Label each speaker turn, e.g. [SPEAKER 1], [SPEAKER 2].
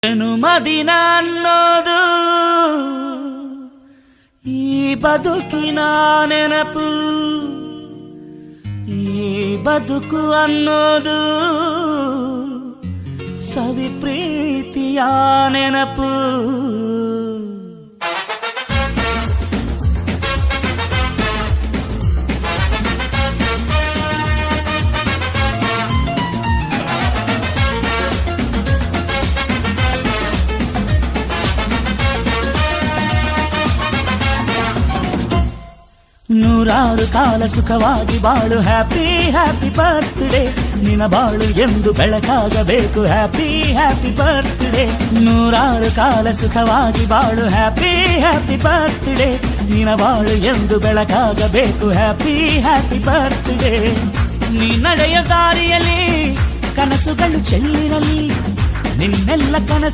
[SPEAKER 1] ಜನುಮದಿನ ಅನ್ನೋದು ಈ ಬದುಕಿನ ನೆನಪು, ಈ ಬದುಕು ಅನ್ನೋದು ಸವಿ ಪ್ರೀತಿಯ ನೆನಪು. ನೂರಾರು ಕಾಲ ಸುಖವಾಗಿ ಬಾಳು, ಹ್ಯಾಪಿ ಹ್ಯಾಪಿ ಬರ್ತ್ಡೇ. ನಿನ್ನ ಬಾಳು ಎಂದು ಬೆಳಕಾಗಬೇಕು, ಹ್ಯಾಪಿ ಹ್ಯಾಪಿ ಬರ್ತ್ಡೇ. ನೂರಾರು ಕಾಲ ಸುಖವಾಗಿ ಬಾಳು, ಹ್ಯಾಪಿ ಹ್ಯಾಪಿ ಬರ್ತ್ಡೇ. ನಿನ್ನ ಬಾಳು ಎಂದು ಬೆಳಕಾಗಬೇಕು, ಹ್ಯಾಪಿ ಹ್ಯಾಪಿ ಬರ್ತ್ಡೇ. ನೀ ನಡೆಯ ದಾರಿಯಲ್ಲಿ ಕನಸುಗಳು ಚೆಲ್ಲಿರಲಿ, ನಿನ್ನೆಲ್ಲ ಕನಸು